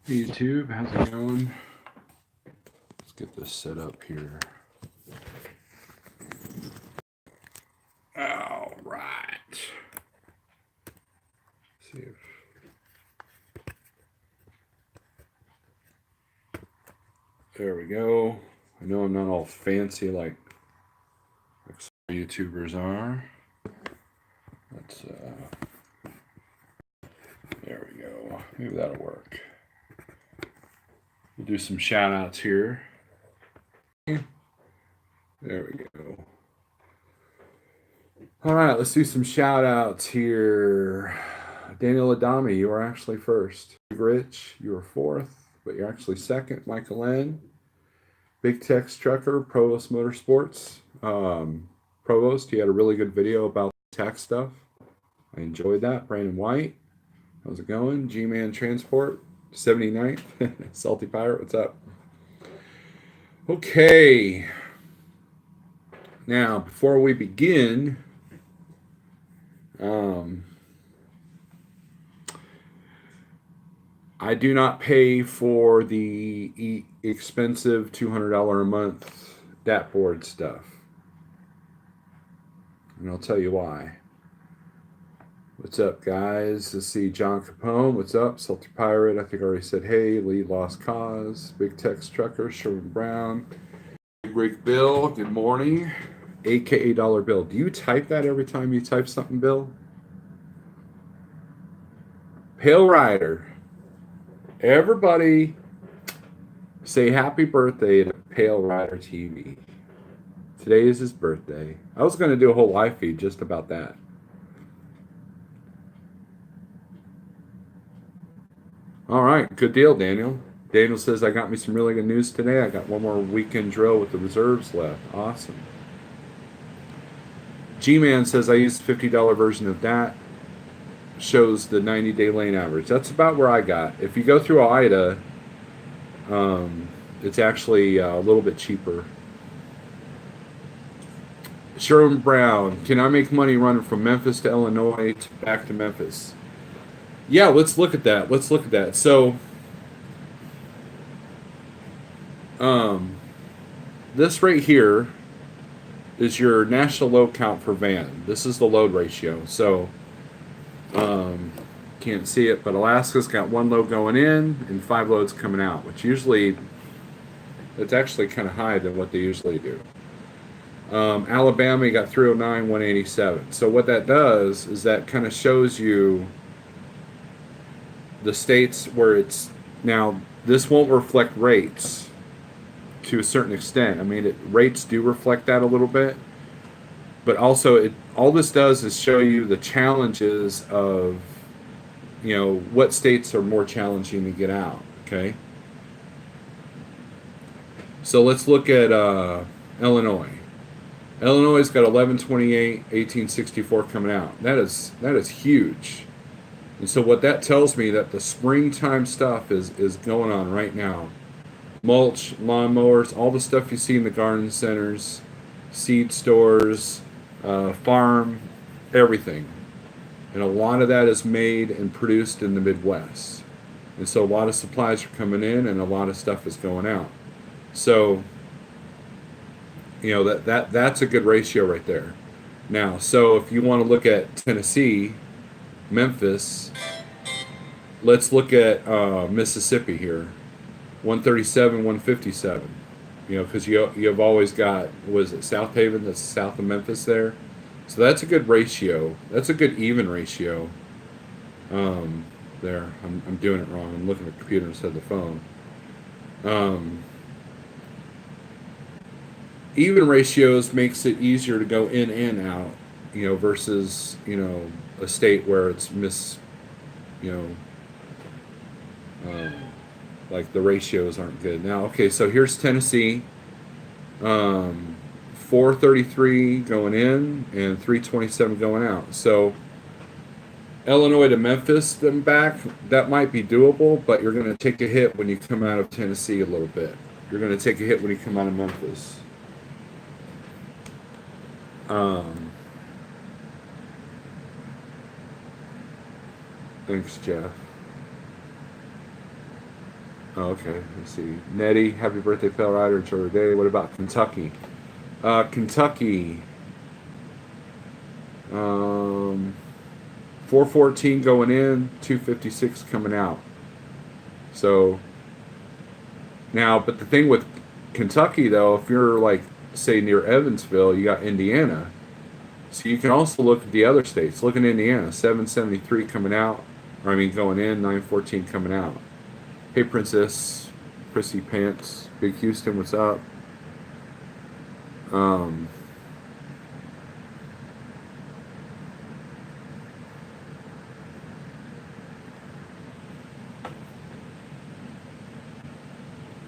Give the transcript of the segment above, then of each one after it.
YouTube, how's it going? Let's get this set up here. All right. See if there we go. I know I'm not all fancy like some YouTubers are. Let's there we go. Maybe that'll work. We'll do some shout outs here. There we go. All right, let's do some shout outs here. Daniel Adami, you are actually first. Rich, you are fourth, but you're actually second. Michael N. Big Tex Trucker, Provost Motorsports. Provost, he had a really good video about tax stuff. I enjoyed that. Brandon White, how's it going? G-Man Transport, 79th. Salty Pirate, what's up? Okay. Now, before we begin, I do not pay for the expensive $200 a month DAT board stuff. And I'll tell you why. What's up, guys? Let's see. John Capone, what's up? Salty Pirate, I think I already said hey. Lee Lost Cause. Big Tex Trucker, Sherman Brown. Big Rig Bill, good morning. AKA Dollar Bill. Do you type that every time you type something, Bill? Pale Rider. Everybody say happy birthday to Pale Rider TV. Today is his birthday. I was going to do a whole live feed just about that. All right, good deal, Daniel. Daniel says, I got me some really good news today. I got one more weekend drill with the reserves left. Awesome. G-Man says, I used the $50 version of that. Shows the 90-day lane average. That's about where I got. If you go through AIDA, it's actually a little bit cheaper. Sherman Brown, can I make money running from Memphis to Illinois back to Memphis? Yeah, let's look at that. Let's look at that. So, this right here is your national load count per van. This is the load ratio. So, can't see it, but Alaska's got one load going in and 5 loads coming out, which usually, it's actually kind of higher than what they usually do. Alabama, you got 309, 187. So what that does is that kind of shows you the states where it's, now this won't reflect rates to a certain extent. I mean, rates do reflect that a little bit, but also all this does is show you the challenges of, what states are more challenging to get out, okay? So let's look at Illinois. Illinois got 1128, 1864 coming out. That is huge. And so what that tells me that the springtime stuff is going on right now. Mulch, lawnmowers, all the stuff you see in the garden centers, seed stores, farm, everything. And a lot of that is made and produced in the Midwest. And so a lot of supplies are coming in and a lot of stuff is going out. So, that's a good ratio right there. Now, so if you want to look at Tennessee, Memphis, let's look at Mississippi here. 137, 157. Because you have always got, was it South Haven, that's south of Memphis there? So that's a good ratio. That's a good even ratio. There, I'm doing it wrong. I'm looking at the computer instead of the phone. Even ratios makes it easier to go in and out, versus, a state where it's like the ratios aren't good. Now, okay, so here's Tennessee. 433 going in and 327 going out. So Illinois to Memphis, then back, that might be doable, but you're going to take a hit when you come out of Tennessee a little bit. You're going to take a hit when you come out of Memphis. Thanks, Jeff. Oh, okay. Let's see. Nettie, happy birthday, Pale Rider. Enjoy your day. What about Kentucky? Kentucky, um, 414 going in, 256 coming out. So now, but the thing with Kentucky though, if you're like say near Evansville, you got Indiana. So you can also look at the other states. Look at Indiana, 773 coming out, or I mean going in, 914 coming out. Hey Princess, Prissy Pants, Big Houston, what's up? Um,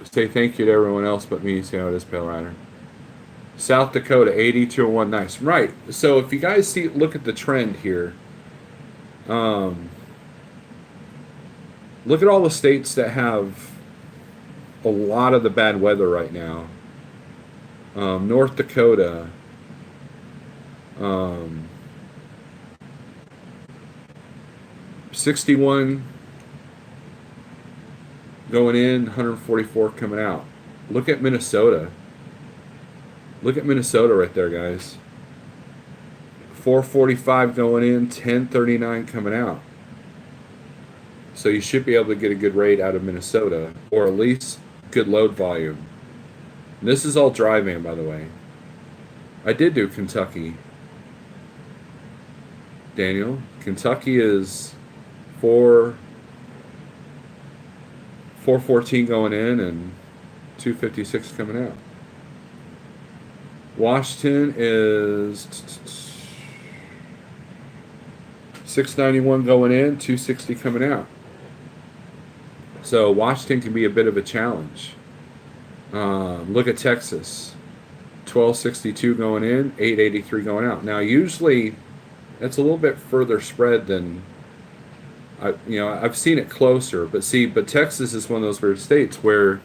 say thank you to everyone else but me. See how it is, Pale Rider. South Dakota, 8201, nice. Right. So if you guys see, look at the trend here. Um, Look at all the states that have a lot of the bad weather right now. North Dakota, um, 61 going in, 144 coming out. Look at Minnesota. Look at Minnesota right there, guys. 445 going in, 1039 coming out. So you should be able to get a good rate out of Minnesota, or at least good load volume. And this is all dry van, by the way. I did do Kentucky. Daniel, Kentucky is 414 going in and 256 coming out. Washington is 691 going in, 260 coming out. So Washington can be a bit of a challenge. Look at Texas, 1262 going in, 883 going out. Now usually that's a little bit further spread than I've seen it closer, but Texas is one of those weird states where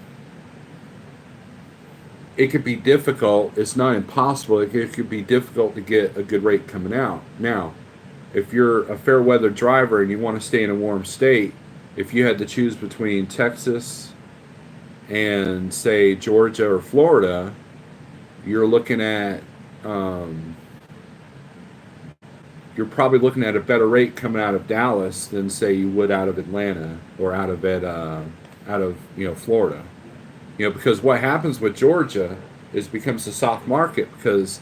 it could be difficult. It's not impossible. It could be difficult to get a good rate coming out. Now, if you're a fair weather driver and you want to stay in a warm state, if you had to choose between Texas and say Georgia or Florida, you're looking at you're probably looking at a better rate coming out of Dallas than say you would out of Atlanta or out of Florida. Because what happens with Georgia is it becomes a soft market because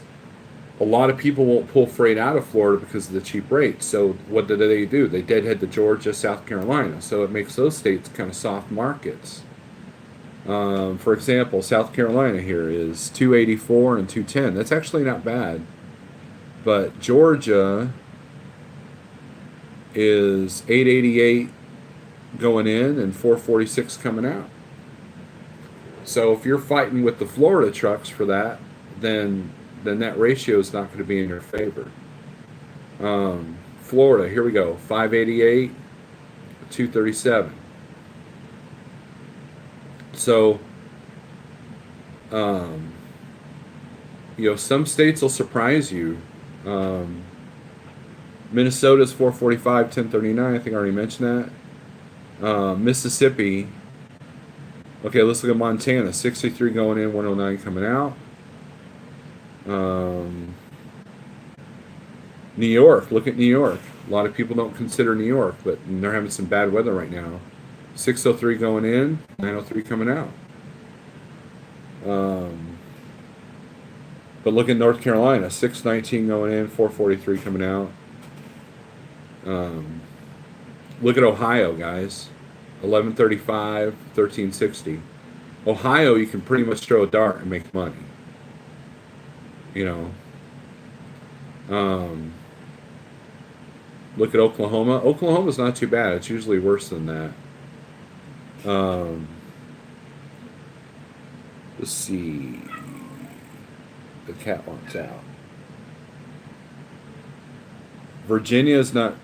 a lot of people won't pull freight out of Florida because of the cheap rates. So what do? They deadhead to Georgia, South Carolina. So it makes those states kind of soft markets. For example, South Carolina here is 284 and 210. That's actually not bad. But Georgia is 888 going in and 446 coming out. So if you're fighting with the Florida trucks for that, then that ratio is not going to be in your favor. Florida, here we go, 588, 237. So, some states will surprise you. Minnesota's 445, 1039. I think I already mentioned that. Mississippi. Okay, let's look at Montana. 63 going in, 109 coming out. New York. Look at New York. A lot of people don't consider New York, but they're having some bad weather right now. 603 going in, 903 coming out. But look at North Carolina. 619 going in, 443 coming out. Look at Ohio, guys. 1135, 1360. Ohio, you can pretty much throw a dart and make money. Look at Oklahoma. Oklahoma's not too bad. It's usually worse than that. Let's see. The cat wants out. Virginia is not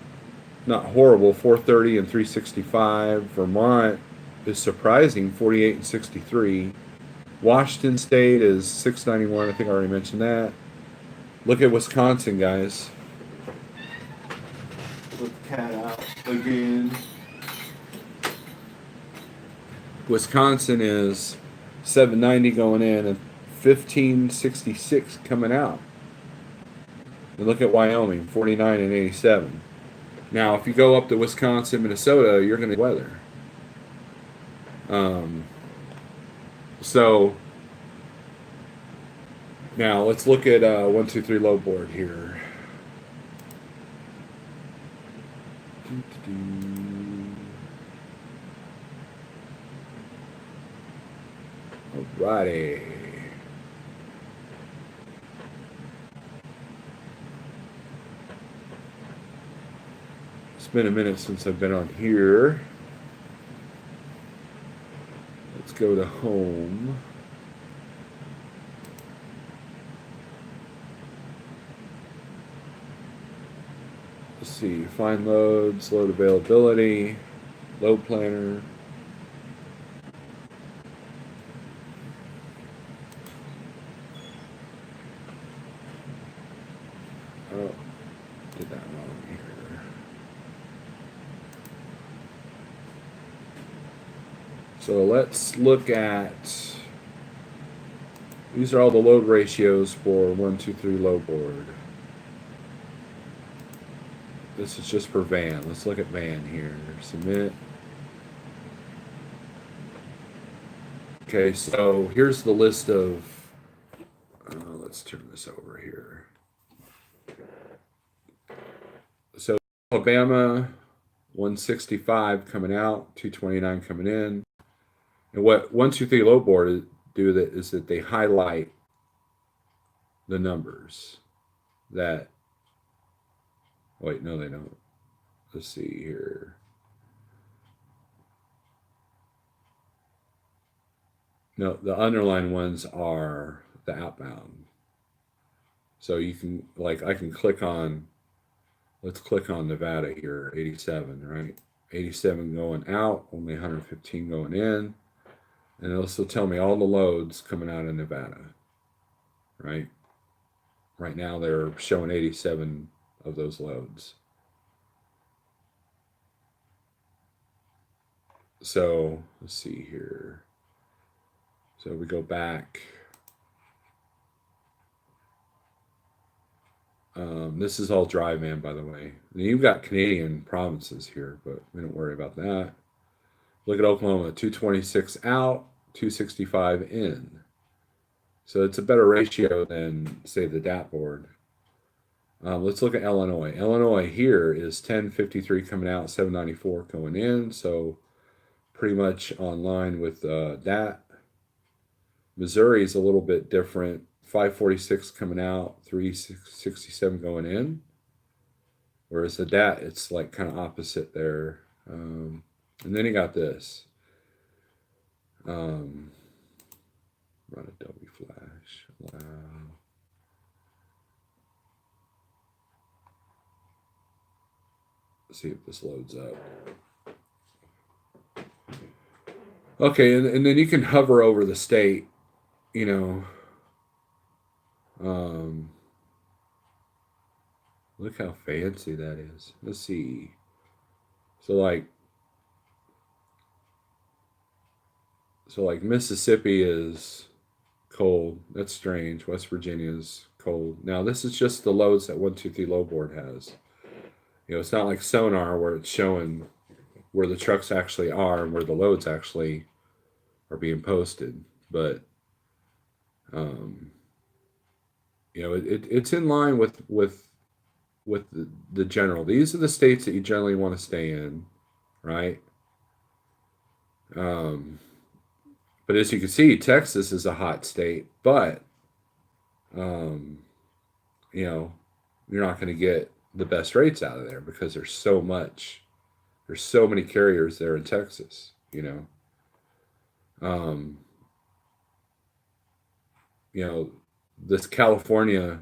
horrible. 430 and 365. Vermont is surprising. 48 and 63. Washington State is 691. I think I already mentioned that. Look at Wisconsin, guys. Let the cat out again. Wisconsin is 790 going in and 1566 coming out. And look at Wyoming, 49 and 87. Now, if you go up to Wisconsin, Minnesota, you're going to weather. So now let's look at 1, 2, 3 low board here. Alrighty. It's been a minute since I've been on here. Let's go to home. Let's see, find loads, load availability, load planner. Oh, did that wrong here. So let's look at, these are all the load ratios for 1, 2, 3 low board. This is just for van. Let's look at van here. Submit. Okay, so here's the list of, let's turn this over here. So Alabama, 165 coming out, 229 coming in. And what 1, 2, 3 low board do that is that they highlight the numbers that, wait, no, they don't. Let's see here. No, the underlined ones are the outbound. So you can, like, I can click on, let's click on Nevada here, 87, right? 87 going out, only 115 going in. And it'll still tell me all the loads coming out of Nevada, right? Right now they're showing 87 of those loads. So let's see here. So we go back. This is all dry van, by the way. And you've got Canadian provinces here, but we don't worry about that. Look at Oklahoma, 226 out, 265 in. So it's a better ratio than, say, the DAT board. Let's look at Illinois. Illinois here is 1053 coming out, 794 going in. So pretty much online with that. Missouri is a little bit different. 546 coming out, 367 going in. Whereas the DAT, it's like kind of opposite there. And then you got this. Run Adobe Flash. Allow. Let's see if this loads up. Okay, and then you can hover over the state, you know. Look how fancy that is. Let's see. So like Mississippi is cold. That's strange. West Virginia is cold. Now this is just the loads that 1, 2, 3 low board has. You know, it's not like Sonar where it's showing where the trucks actually are and where the loads actually are being posted. But you know, it's in line with the general. These are the states that you generally want to stay in, right? But as you can see, Texas is a hot state, but you know, you're not going to get the best rates out of there because there's so many carriers there in Texas, you know. You know, this California,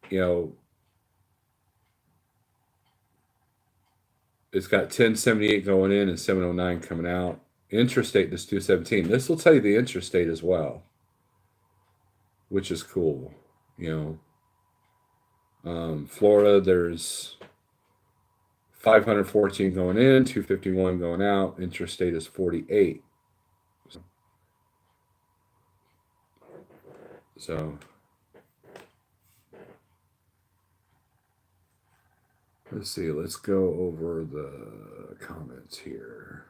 you know, it's got 1078 going in and 709 coming out. Interstate is 217. This will tell you the interstate as well, which is cool, you know. Florida, there's 514 going in, 251 going out. Interstate is 48. So let's see. Let's go over the comments here.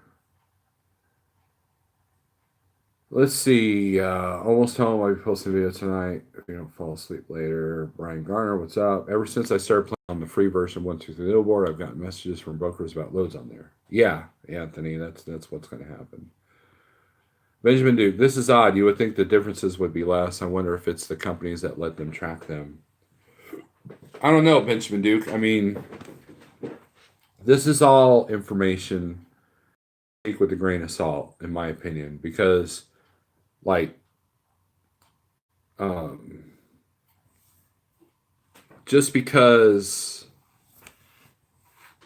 Let's see. Almost home. I'll be posting a video tonight. If you don't fall asleep later. Brian Garner, what's up? Ever since I started playing on the free version of 123 Billboard, I've gotten messages from brokers about loads on there. Yeah, Anthony, that's what's going to happen. Benjamin Duke, this is odd. You would think the differences would be less. I wonder if it's the companies that let them track them. I don't know, Benjamin Duke. I mean, this is all information. Take with a grain of salt, in my opinion, because like just because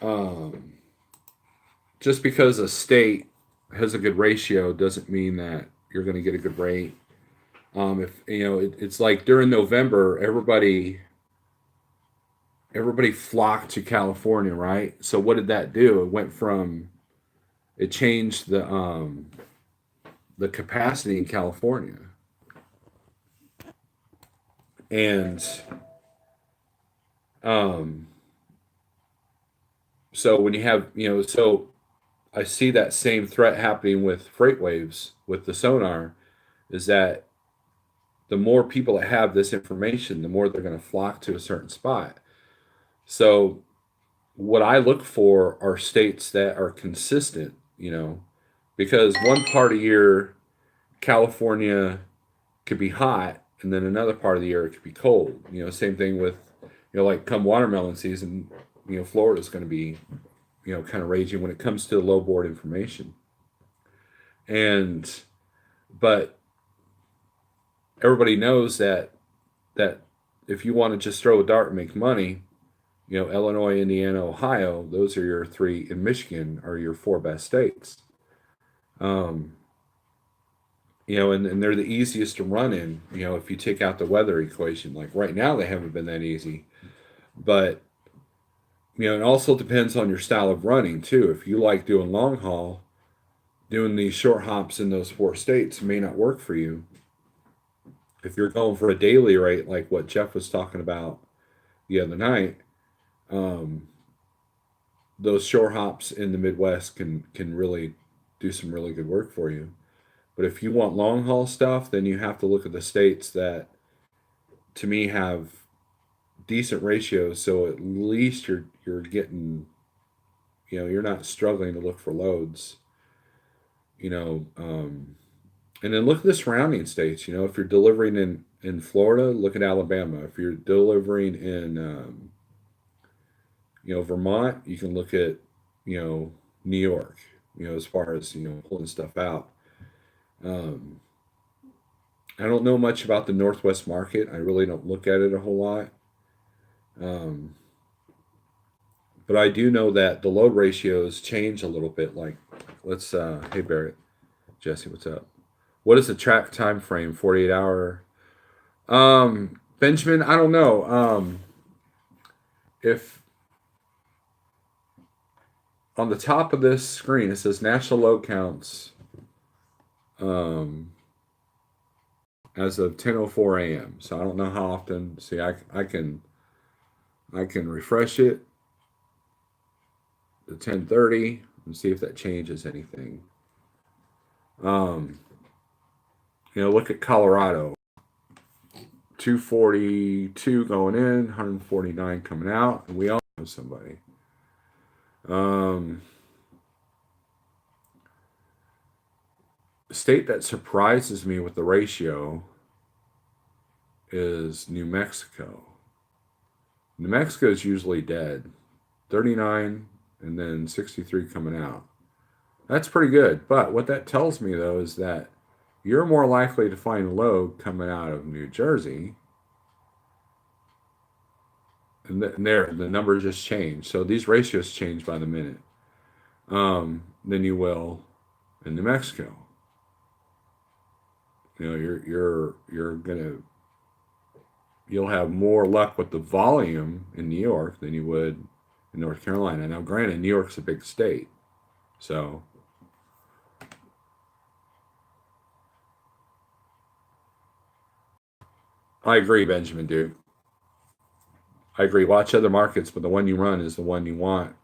a state has a good ratio doesn't mean that you're going to get a good rate. If you know, it's like during November, everybody flocked to California, right? So what did that do? It changed the capacity in California. And so when you have, so I see that same threat happening with freight waves with the sonar, is that the more people that have this information, the more they're going to flock to a certain spot. So what I look for are states that are consistent, because one part of year, California could be hot, and then another part of the year it could be cold. Same thing with, like come watermelon season, Florida's going to be, kind of raging when it comes to low board information. But everybody knows that if you want to just throw a dart and make money, Illinois, Indiana, Ohio, those are your three, and Michigan are your four best states. And they're the easiest to run in, if you take out the weather equation. Like right now, they haven't been that easy. But, it also depends on your style of running, too. If you like doing long haul, doing these short hops in those four states may not work for you. If you're going for a daily rate, like what Jeff was talking about the other night, those short hops in the Midwest can really do some really good work for you. But if you want long haul stuff, then you have to look at the states that, to me, have decent ratios. So at least you're getting, you're not struggling to look for loads. And then look at the surrounding states. If you're delivering in Florida, look at Alabama. If you're delivering in Vermont, you can look at New York. As far as pulling stuff out. I don't know much about the Northwest market. I really don't look at it a whole lot. But I do know that the load ratios change a little bit. Like, hey Barrett, Jesse, what's up? What is the track time frame? 48 hour. Benjamin, I don't know. If on the top of this screen it says national load counts, as of 10:04 a.m. So I don't know how often. See, I can refresh it to 10:30 and see if that changes anything. Look at Colorado. 242 going in, 149 coming out, and we all know somebody. State that surprises me with the ratio is New Mexico. New Mexico is usually dead. 39 and then 63 coming out. That's pretty good. But what that tells me, though, is that you're more likely to find a load coming out of New Jersey. And there, the numbers just change. So these ratios change by the minute. Than you will in New Mexico. You'll have more luck with the volume in New York than you would in North Carolina. Now, granted, New York's a big state, so I agree, Benjamin Duke. I agree. Watch other markets, but the one you run is the one you want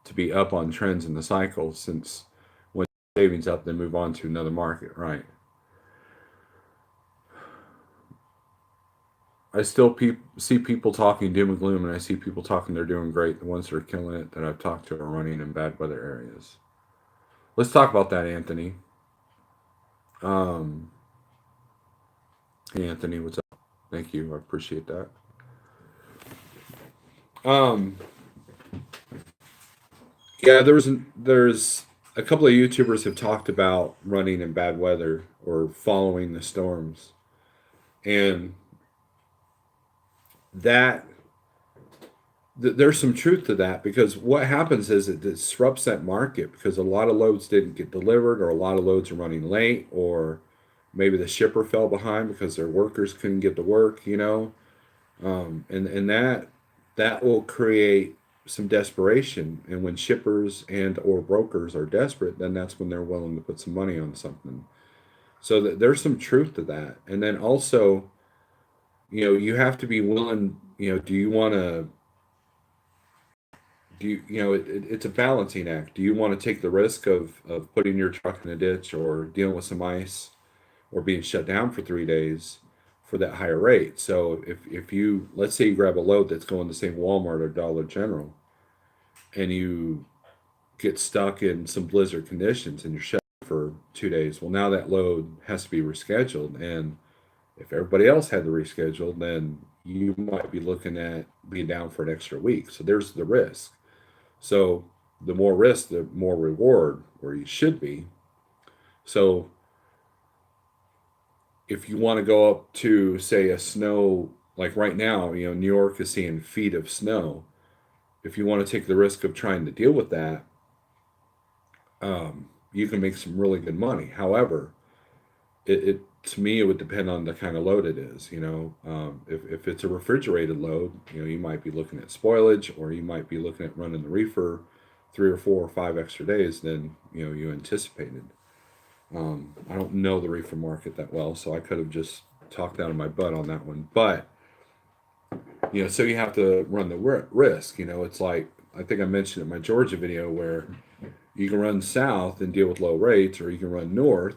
to be up on trends in the cycle. Since when savings up, then move on to another market, right? I still see people talking doom and gloom, and I see people talking they're doing great. The ones that are killing it that I've talked to are running in bad weather areas. Let's talk about that, Anthony. Um, hey, Anthony, what's up? Thank you. I appreciate that. Um, yeah, there's a couple of YouTubers have talked about running in bad weather or following the storms, and that there's some truth to that, because what happens is it disrupts that market because a lot of loads didn't get delivered, or a lot of loads are running late, or maybe the shipper fell behind because their workers couldn't get to work, and that will create some desperation. And when shippers and or brokers are desperate, then that's when they're willing to put some money on something. So there's some truth to that. And then also, you have to be willing. Do you want to do you, you know it's a balancing act. Do you want to take the risk of putting your truck in a ditch, or dealing with some ice, or being shut down for 3 days for that higher rate? So if you, let's say you grab a load that's going to say Walmart or Dollar General, and you get stuck in some blizzard conditions and you're shut for 2 days, well, now that load has to be rescheduled. And if everybody else had to reschedule, then you might be looking at being down for an extra week. So there's the risk. So the more risk, the more reward, where you should be. So if you want to go up to, say, a snow, like right now, New York is seeing feet of snow. If you want to take the risk of trying to deal with that, you can make some really good money. However, it to me, it would depend on the kind of load it is. If it's a refrigerated load, you might be looking at spoilage, or you might be looking at running the reefer 3 or 4 or 5 extra days than you anticipated. I don't know the reefer market that well, so I could have just talked out of my butt on that one. But so you have to run the risk. It's like, I think I mentioned in my Georgia video, where you can run south and deal with low rates, or you can run north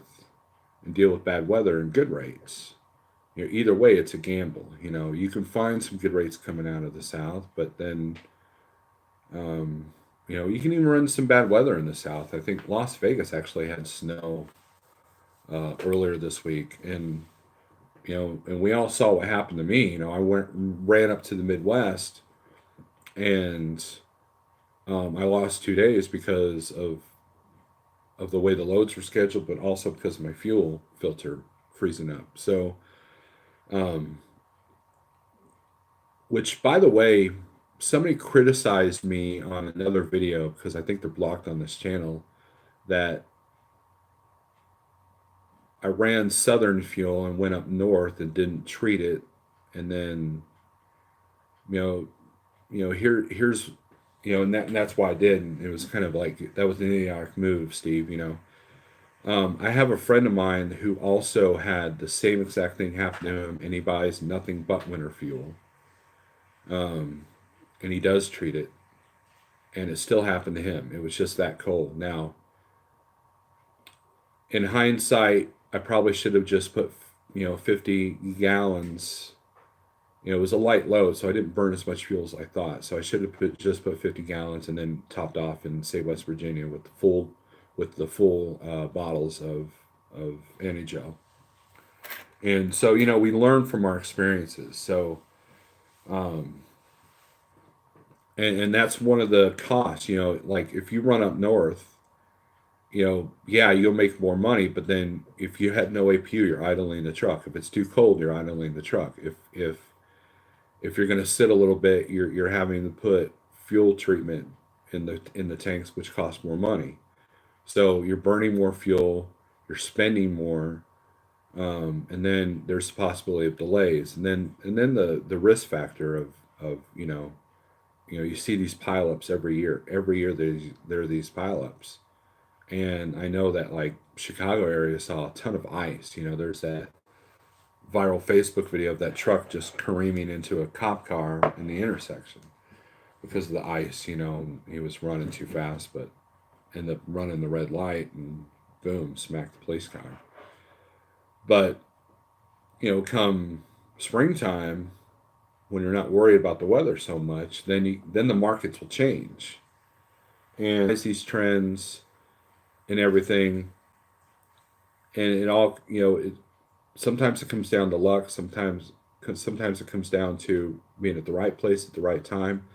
and deal with bad weather and good rates. Either way, it's a gamble. You can find some good rates coming out of the south, but then you can even run some bad weather in the south. I think Las Vegas actually had snow earlier this week, and we all saw what happened to me. I ran up to the Midwest, and I lost 2 days because of the way the loads were scheduled, but also because of my fuel filter freezing up. So, which, by the way, somebody criticized me on another video, because I think they're blocked on this channel, that I ran Southern fuel and went up north and didn't treat it, and then here's and that's why I did. And it was kind of like, that was an idiotic move, Steve. I have a friend of mine who also had the same exact thing happen to him, and he buys nothing but winter fuel, and he does treat it, and it still happened to him. It was just that cold. Now, in hindsight, I probably should have just put 50 gallons. It was a light load, so I didn't burn as much fuel as I thought. So I should have just put 50 gallons, and then topped off in, say, West Virginia with the full bottles of Antigel. And so we learn from our experiences. So, and that's one of the costs. Like, if you run up north, yeah, you'll make more money, but then if you had no APU, you're idling the truck. If it's too cold, you're idling the truck. If you're going to sit a little bit, you're having to put fuel treatment in the tanks, which costs more money. So you're burning more fuel, you're spending more, and then there's the possibility of delays, and then the risk factor of you see these pileups every year. Every year there are these pileups, and I know that like Chicago area saw a ton of ice. There's that viral Facebook video of that truck just careening into a cop car in the intersection because of the ice. He was running too fast, but ended up running the red light and boom, smacked the police car. But come springtime, when you're not worried about the weather so much, then the markets will change, and as these trends and everything, and it all sometimes it comes down to luck. Sometimes it comes down to being at the right place at the right time.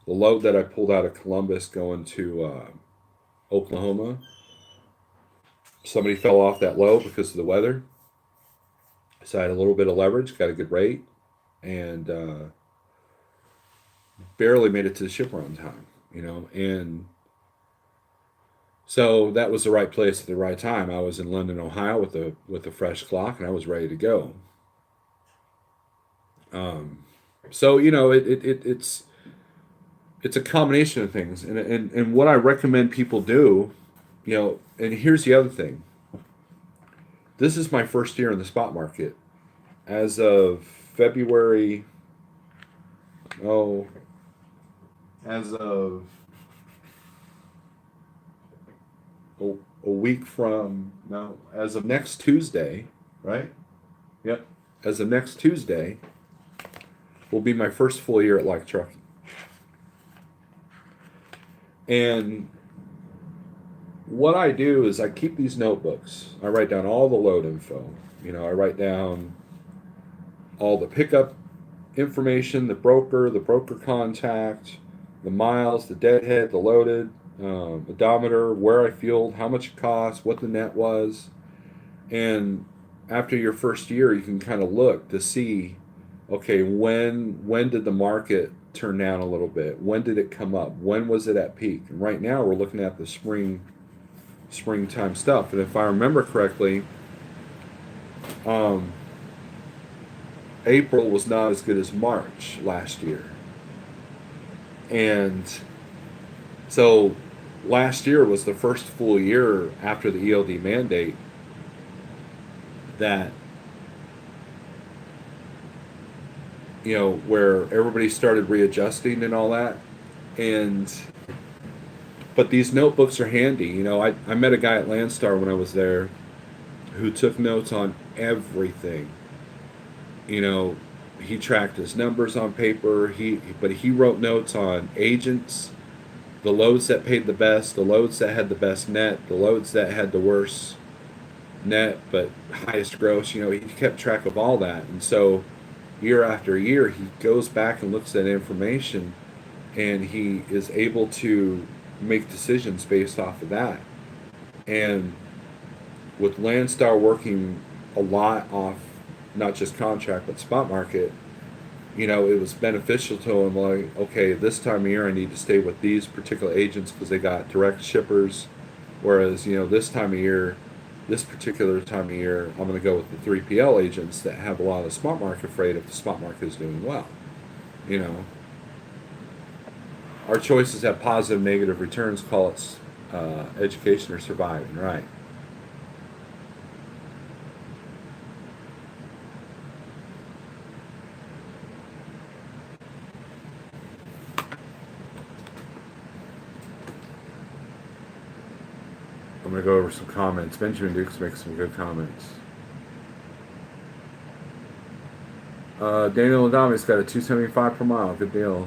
The load that I pulled out of Columbus going to Oklahoma, somebody fell off that load because of the weather. So I had a little bit of leverage, got a good rate, and barely made it to the shipper on time. And so that was the right place at the right time. I was in London, Ohio, with a fresh clock, and I was ready to go. So it's a combination of things, and what I recommend people do, and here's the other thing. This is my first year in the spot market. As of February, oh, as of a week from now, as of next Tuesday, right? Yep. As of next Tuesday, will be my first full year at Like Trucking. And what I do is I keep these notebooks. I write down all the load info. I write down all the pickup information, the broker contact, the miles, the deadhead, the loaded, odometer, where I fueled, how much it cost, what the net was. And after your first year, you can kind of look to see, okay, when did the market turn down a little bit? When did it come up? When was it at peak? And right now we're looking at the springtime stuff. And if I remember correctly, April was not as good as March last year. And so last year was the first full year after the ELD mandate that where everybody started readjusting and all that. But these notebooks are handy. I met a guy at Landstar when I was there who took notes on everything. He tracked his numbers on paper. But he wrote notes on agents, the loads that paid the best, the loads that had the best net, the loads that had the worst net but highest gross. He kept track of all that, and so year after year he goes back and looks at information, and he is able to make decisions based off of that. And with Landstar working a lot off not just contract but spot market, it was beneficial to him. Like, okay, this time of year I need to stay with these particular agents because they got direct shippers, whereas this particular time of year I'm going to go with the 3PL agents that have a lot of spot market freight if the spot market is doing well. Our choices have positive, negative returns. Call it education or surviving, right? I'm going to go over some comments. Benjamin Dukes makes some good comments. Daniel Adami's got a $2.75 per mile. Good deal.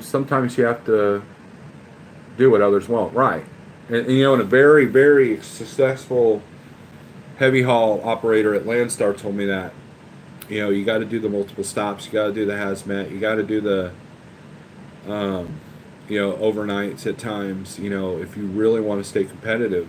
Sometimes you have to do what others won't. Right. And a very, very successful heavy haul operator at Landstar told me that. You got to do the multiple stops. You got to do the hazmat. You got to do the, overnights at times. If you really want to stay competitive.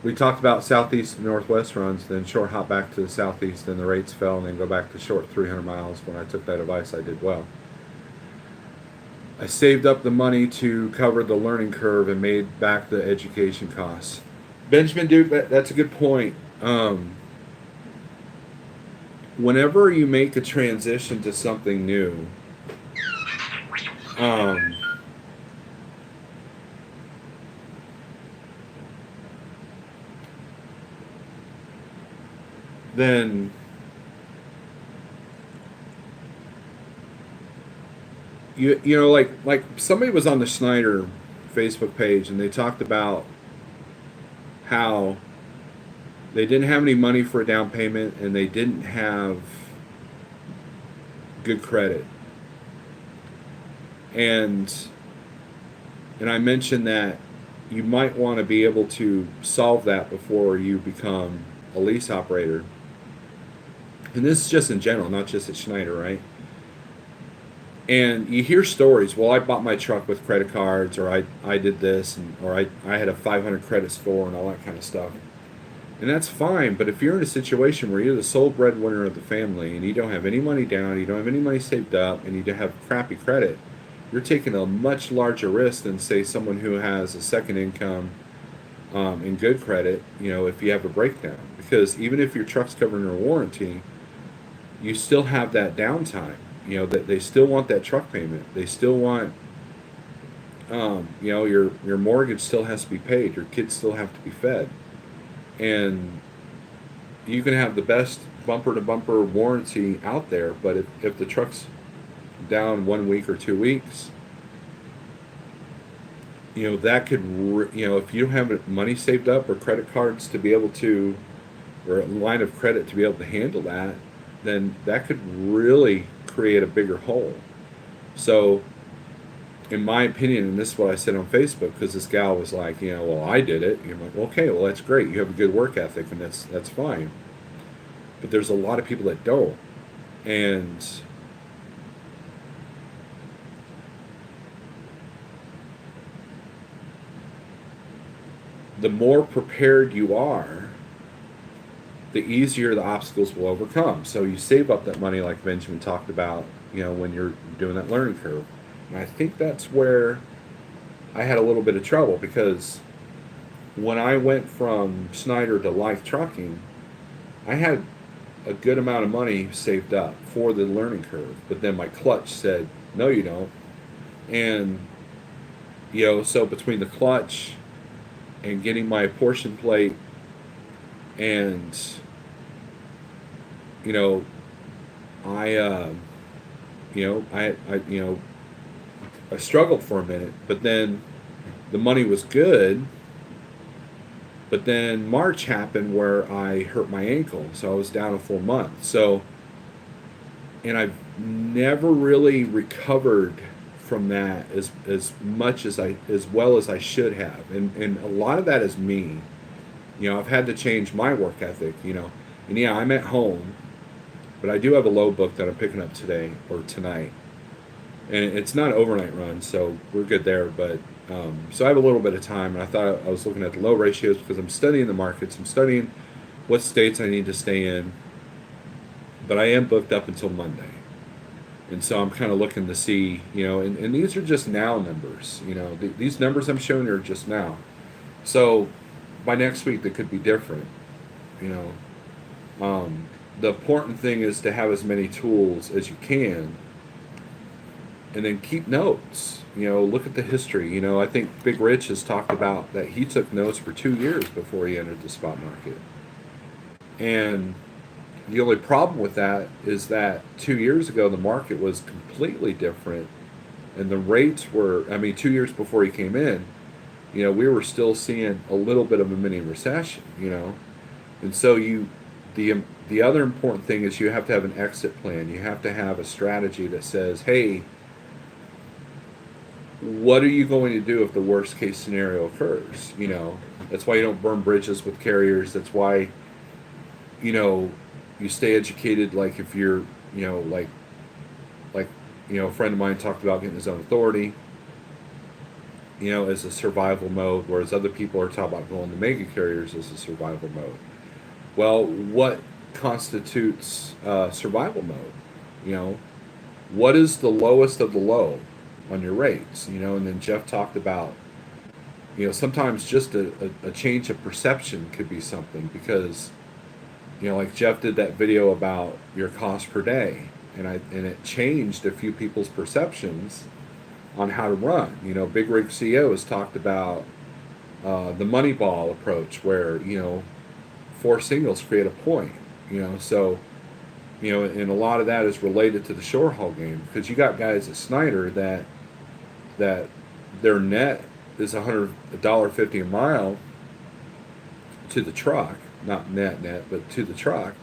We talked about southeast and northwest runs, then short hop back to the southeast, then the rates fell, and then go back to short 300 miles. When I took that advice, I did well. I saved up the money to cover the learning curve and made back the education costs. Benjamin Duke, that's a good point. whenever you make a transition to something new, um, then you know, like somebody was on the Schneider Facebook page and they talked about how they didn't have any money for a down payment and they didn't have good credit. And I mentioned that you might want to be able to solve that before you become a lease operator. And this is just in general, not just at Schneider, right? And you hear stories, well, I bought my truck with credit cards, or I did this, and, or I had a 500 credit score and all that kind of stuff. And that's fine, but if you're in a situation where you're the sole breadwinner of the family and you don't have any money down, you don't have any money saved up, and you have crappy credit, you're taking a much larger risk than, say, someone who has a second income and good credit, you know, if you have a breakdown. Because even if your truck's covered under warranty, you still have that downtime. You know, that they still want that truck payment. They still want, you know, your mortgage still has to be paid. Your kids still have to be fed. And you can have the best bumper to bumper warranty out there, but if the truck's down 1 week or 2 weeks, you know, that could, you know, if you don't have money saved up or credit cards to be able to, or a line of credit to be able to handle that, then that could really create a bigger hole. So, in my opinion, and this is what I said on Facebook, because this gal was like, you know, well, I did it. You're like, well, okay, well, that's great. You have a good work ethic, and that's fine. But there's a lot of people that don't, and the more prepared you are, the easier the obstacles will overcome. So you save up that money, like Benjamin talked about, you know, when you're doing that learning curve. And I think that's where I had a little bit of trouble, because when I went from Schneider to Life Trucking, I had a good amount of money saved up for the learning curve, but then my clutch said, no, you don't. And, you know, so between the clutch and getting my apportion plate and, you know, I struggled for a minute, but then the money was good. But then March happened where I hurt my ankle, so I was down a full month. So, and I've never really recovered from that as much as well as I should have. And a lot of that is me. You know, I've had to change my work ethic, you know. And yeah, I'm at home, but I do have a load book that I'm picking up today or tonight. And it's not an overnight run, so we're good there. But so I have a little bit of time, and I thought I was looking at the low ratios because I'm studying the markets. I'm studying what states I need to stay in, but I am booked up until Monday. And so I'm kind of looking to see, you know, and these are just now numbers, you know, these numbers I'm showing you are just now. So by next week, they could be different, you know. The important thing is to have as many tools as you can, and then keep notes. You know, look at the history. You know, I think Big Rich has talked about that he took notes for 2 years before he entered the spot market. And the only problem with that is that 2 years ago the market was completely different, and the rates were. I mean, 2 years before he came in, you know, we were still seeing a little bit of a mini recession. You know, and so the other important thing is you have to have an exit plan. You have to have a strategy that says, hey, what are you going to do if the worst case scenario occurs? You know, that's why you don't burn bridges with carriers. That's why, you know, you stay educated. Like if you're, you know, like, you know, a friend of mine talked about getting his own authority, you know, as a survival mode, whereas other people are talking about going to mega carriers as a survival mode. Well, what constitutes survival mode? You know, what is the lowest of the low on your rates? You know, and then Jeff talked about, you know, sometimes just a change of perception could be something, because like Jeff did that video about your cost per day, and it changed a few people's perceptions on how to run. Big Rig CEO has talked about the Moneyball approach, where four singles create a point. So and a lot of that is related to the short haul game, because you got guys at Snyder that their net is $100.50 a mile to the truck, not net, but to the truck,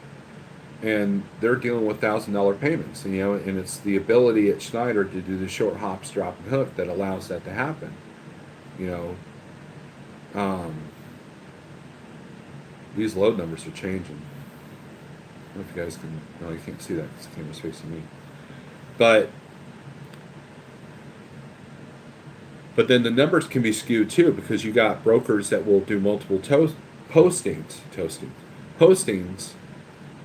and they're dealing with $1,000 payments. And it's the ability at Schneider to do the short hops, drop and hook that allows that to happen. You know, um, these load numbers are changing. I don't know if you guys can. No, you can't see that because the camera's facing me. But then the numbers can be skewed too, because you got brokers that will do multiple postings,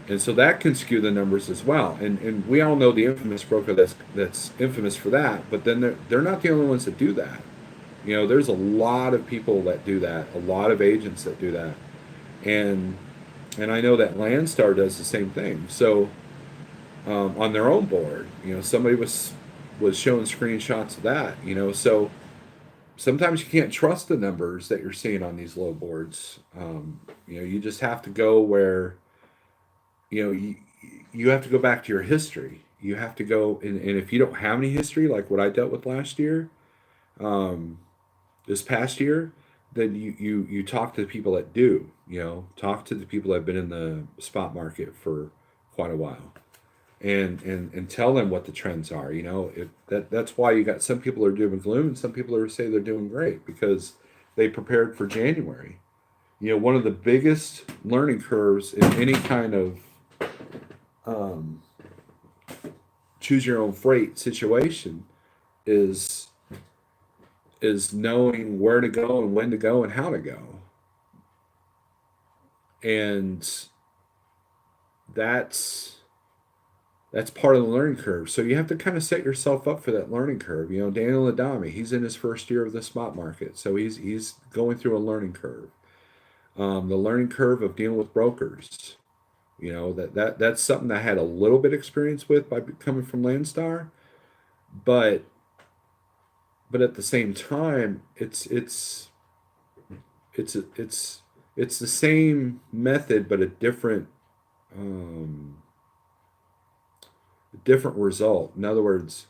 and so that can skew the numbers as well. And we all know the infamous broker that's infamous for that. But then they're not the only ones that do that. There's a lot of people that do that, a lot of agents that do that, and I know that Landstar does the same thing. So on their own board, somebody was showing screenshots of that. So sometimes you can't trust the numbers that you're seeing on these low boards. You just have to go where you have to go back to your history. You have to go, and if you don't have any history, like what I dealt with last year, this past year, then you talk to the people that do. Talk to the people that have been in the spot market for quite a while, and tell them what the trends are. That's why you got some people are doom and gloom, and some people are say they're doing great because they prepared for January. One of the biggest learning curves in any kind of um, choose your own freight situation is knowing where to go and when to go and how to go. And that's part of the learning curve. So you have to kind of set yourself up for that learning curve. Daniel Adami, he's in his first year of the spot market, so he's going through a learning curve. The learning curve of dealing with brokers. That's something I had a little bit experience with by coming from Landstar, but at the same time, it's the same method, but a different result. In other words,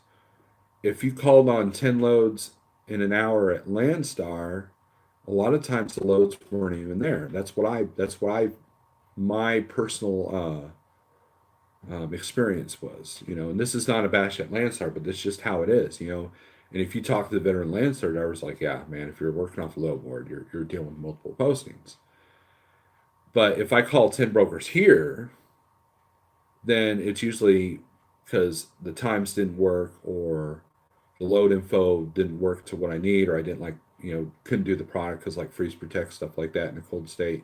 if you called on 10 loads in an hour at Landstar, a lot of times the loads weren't even there. That's what my personal experience was. And this is not a bash at Landstar, but that's just how it is. And if you talk to the veteran Landstar drivers, like, yeah, man, if you're working off a low board, you're dealing with multiple postings. But if I call 10 brokers here, then it's usually because the times didn't work, or the load info didn't work to what I need, or I didn't couldn't do the product because like freeze protect, stuff like that in a cold state,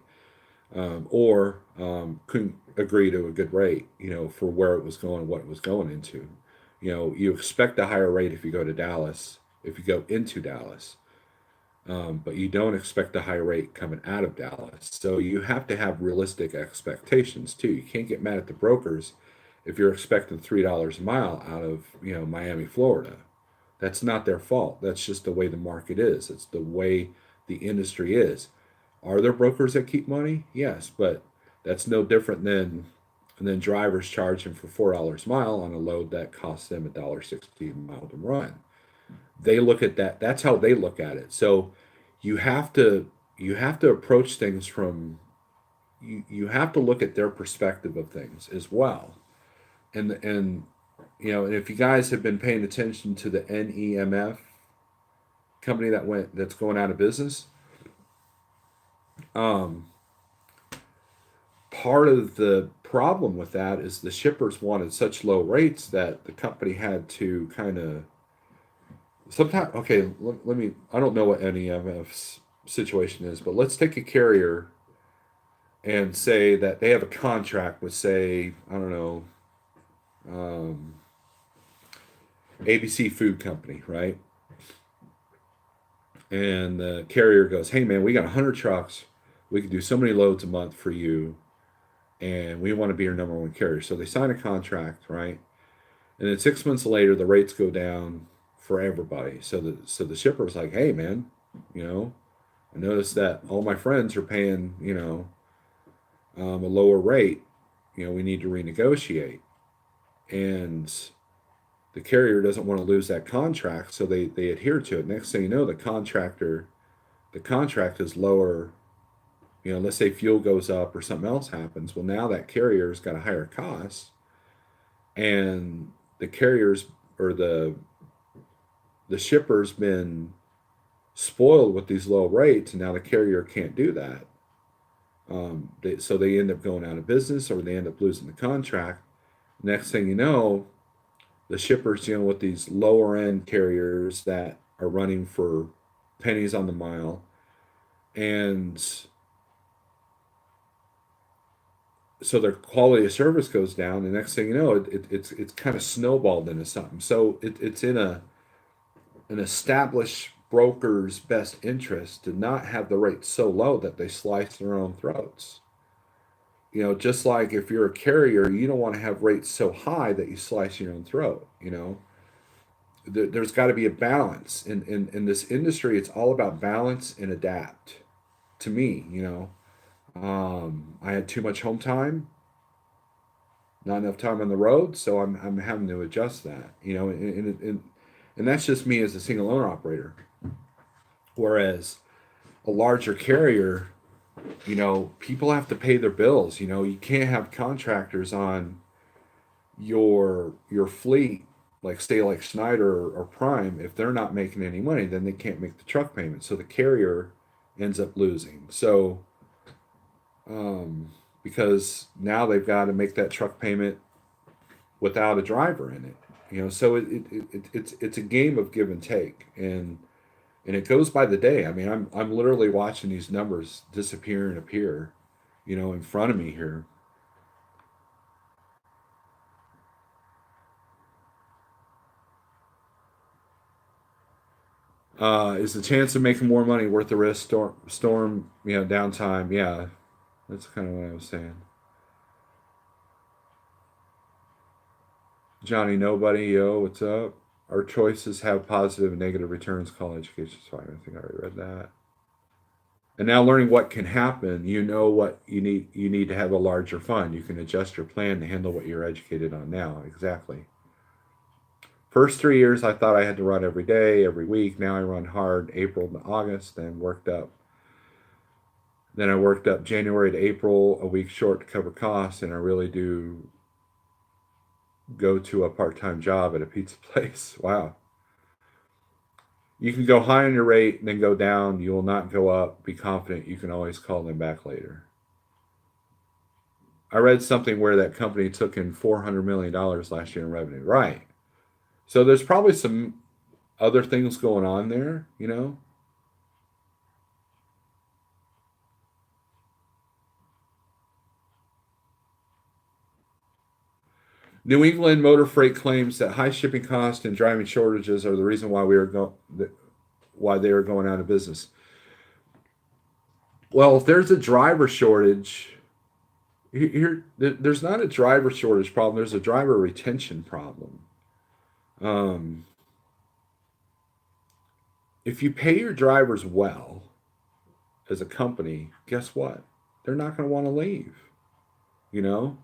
or couldn't agree to a good rate, for where it was going, what it was going into. You expect a higher rate if you go to Dallas, if you go into Dallas, but you don't expect a high rate coming out of Dallas. So you have to have realistic expectations too. You can't get mad at the brokers if you're expecting $3 a mile out of Miami, Florida. That's not their fault. That's just the way the market is. It's the way the industry is. Are there brokers that keep money? Yes, but that's no different than drivers charging for $4 a mile on a load that costs them $1.60 a mile to run. They look at that. That's how they look at it. So you have to approach things from you have to look at their perspective of things as well. And and if you guys have been paying attention to the NEMF company that's going out of business, part of the problem with that is the shippers wanted such low rates that the company had to kind of sometimes. Okay, let me. I don't know what NEMF's situation is, but let's take a carrier and say that they have a contract with, say, I don't know, ABC Food Company, right? And the carrier goes, hey man, we got 100 trucks. We can do so many loads a month for you. and we want to be your number one carrier. So they sign a contract, right? And then 6 months later, the rates go down for everybody. So the shipper's like, hey man, you know, I noticed that all my friends are paying, a lower rate. We need to renegotiate. And the carrier doesn't want to lose that contract, so they adhere to it. Next thing you know, the contract is lower. Let's say fuel goes up or something else happens. Well, now that carrier's got a higher cost, and the carriers or the shipper's been spoiled with these low rates, and now the carrier can't do that. So they end up going out of business, or they end up losing the contract. Next thing you know, the shippers dealing with these lower end carriers that are running for pennies on the mile, and so their quality of service goes down. The next thing you know, it's kind of snowballed into something. So it's in an established broker's best interest to not have the rates so low that they slice their own throats. Just like if you're a carrier, you don't want to have rates so high that you slice your own throat. There's got to be a balance in this industry. It's all about balance and adapt. To me, I had too much home time, not enough time on the road, so I'm having to adjust that. And that's just me as a single owner operator. Whereas a larger carrier, people have to pay their bills. You can't have contractors on your fleet, like stay like Schneider or Prime. If they're not making any money, then they can't make the truck payment. So the carrier ends up losing. So because now they've got to make that truck payment without a driver in it. So it's a game of give and take, and it goes by the day. I mean, I'm literally watching these numbers disappear and appear, in front of me here. Is the chance of making more money worth the risk? Storm, downtime. Yeah, that's kind of what I was saying. Johnny Nobody, yo, what's up? Our choices have positive and negative returns. College education is fine. I think I already read that. And now learning what can happen, what you need. You need to have a larger fund. You can adjust your plan to handle what you're educated on now. Exactly. First 3 years, I thought I had to run every day, every week. Now I run hard April to August, then worked up. Then I worked up January to April, a week short to cover costs, and I really do go to a part-time job at a pizza place. Wow. You can go high on your rate and then go down. You will not go up. Be confident. You can always call them back later. I read something where that company took in $400 million last year in revenue. Right. So there's probably some other things going on there. New England Motor Freight claims that high shipping costs and driving shortages are the reason why they are going out of business. Well, if there's a driver shortage, there's not a driver shortage problem. There's a driver retention problem. Um, if you pay your drivers well as a company, guess what? They're not going to want to leave. You know,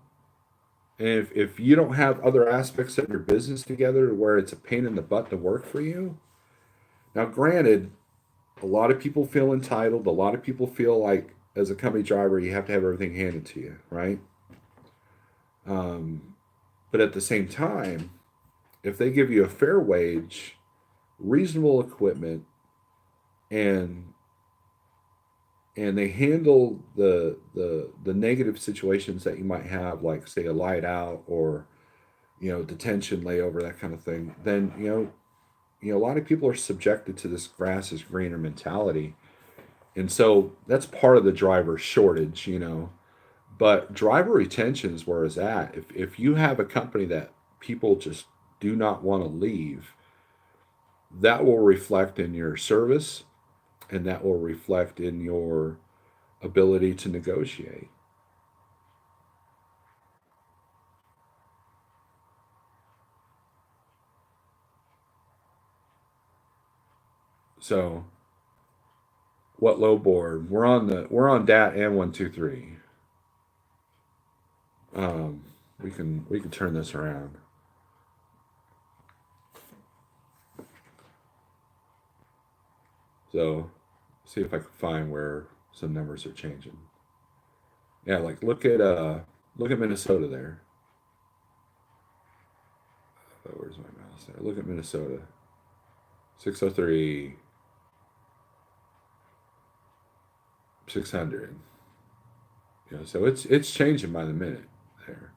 and if you don't have other aspects of your business together where it's a pain in the butt to work for you. Now, granted, a lot of people feel entitled. A lot of people feel like as a company driver, you have to have everything handed to you, right? Um, but at the same time, if they give you a fair wage, reasonable equipment, and they handle the negative situations that you might have, like say a light out or detention, layover, that kind of thing, then a lot of people are subjected to this grass is greener mentality, and so that's part of the driver shortage. But driver retention is where it's at. If you have a company that people just do not want to leave, that will reflect in your service, and that will reflect in your ability to negotiate. So what low board? We're on DAT and 123. Um, we can turn this around. So see if I can find where some numbers are changing. Yeah, like look at Minnesota there. Where's my mouse there? Look at Minnesota. 603, 600. So it's changing by the minute there.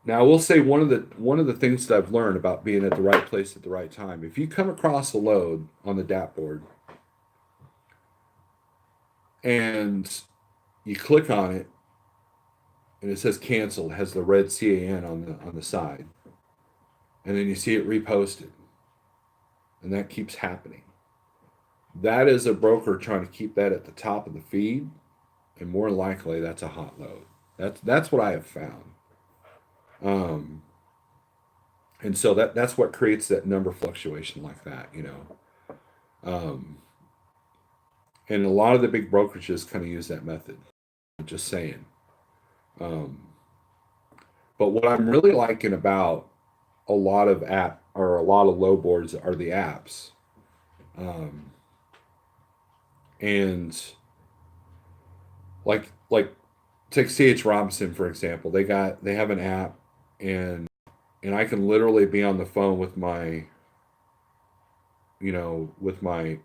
Now, I will say one of the things that I've learned about being at the right place at the right time. If you come across a load on the DAP board and you click on it and it says cancel, it has the red CAN on the side, and then you see it reposted, and that keeps happening. That is a broker trying to keep that at the top of the feed, and more likely that's a hot load. That's what I have found. Um, and so that's what creates that number fluctuation like that. Um, and a lot of the big brokerages kind of use that method. I'm just saying. Um, but what I'm really liking about a lot of app or a lot of low boards are the apps. Um, and like take CH Robinson for example. They have an app, and I can literally be on the phone with my you know with my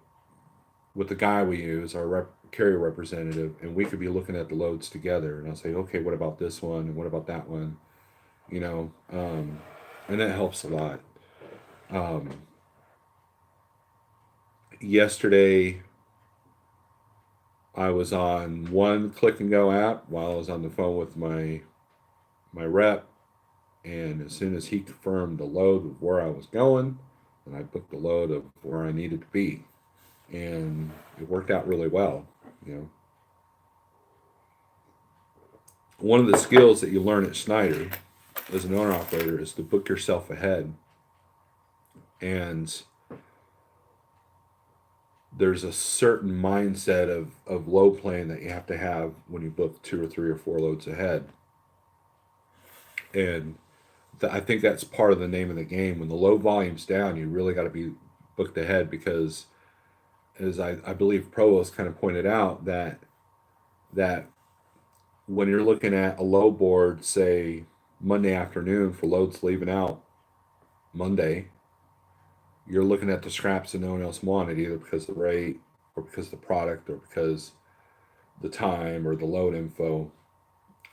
with the guy we use, our carrier representative, and we could be looking at the loads together. And I'll say, okay, what about this one? And what about that one? You know, um, and that helps a lot. Um, Yesterday, I was on one Click and Go app while I was on the phone with my rep, and as soon as he confirmed the load of where I was going, then I booked the load of where I needed to be, and it worked out really well. You know, one of the skills that you learn at Schneider as an owner operator is to book yourself ahead. And there's a certain mindset of load playing that you have to have when you book two or three or four loads ahead. And I think that's part of the name of the game. When the load volume's down, you really got to be booked ahead because, as I believe Provost kind of pointed out, that when you're looking at a load board, say Monday afternoon for loads leaving out Monday, you're looking at the scraps that no one else wanted, either because of the rate or because of the product or because the time or the load info.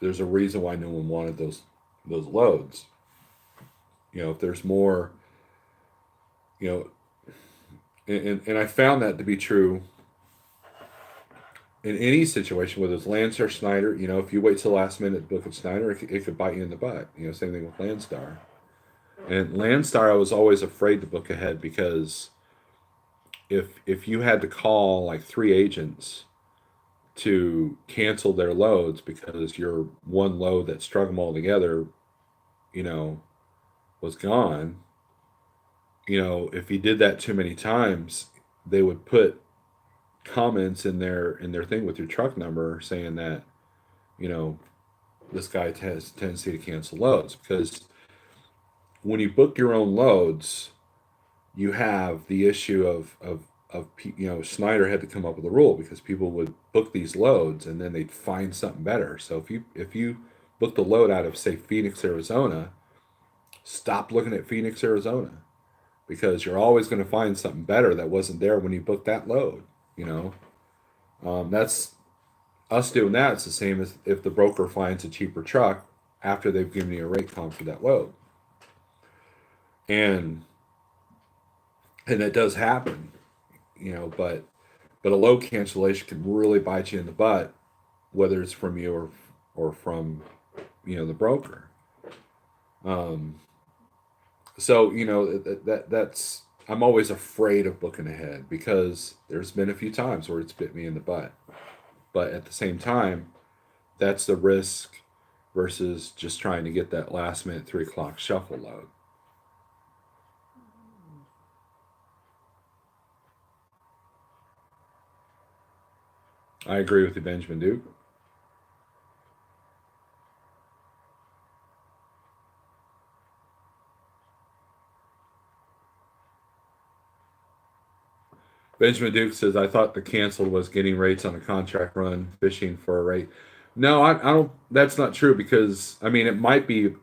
There's a reason why no one wanted those loads. If there's more, you know, and I found that to be true in any situation, whether it's Landstar, Schneider. If you wait till the last minute to book at Schneider, it could bite you in the butt. Same thing with Landstar. And Landstar, I was always afraid to book ahead because if you had to call like three agents to cancel their loads because your one load that strung them all together, you know, was gone. If you did that too many times, they would put comments in their thing with your truck number saying that, you know, this guy has a tendency to cancel loads because when you book your own loads, you have the issue of Schneider had to come up with a rule because people would book these loads and then they'd find something better. So if you booked a load out of say Phoenix, Arizona, stop looking at Phoenix, Arizona because you're always going to find something better that wasn't there when you booked that load. You know, that's us doing that. It's the same as if the broker finds a cheaper truck after they've given you a rate comp for that load, and that does happen. But a load cancellation can really bite you in the butt, whether it's from you or from the broker. Um, so that's I'm always afraid of booking ahead because there's been a few times where it's bit me in the butt. But at the same time, that's the risk versus just trying to get that last minute 3 o'clock shuffle load. I agree with you, Benjamin Duke. Benjamin Duke says, I thought the canceled was getting rates on a contract run, fishing for a rate. No, I don't. That's not true because, I mean, it might be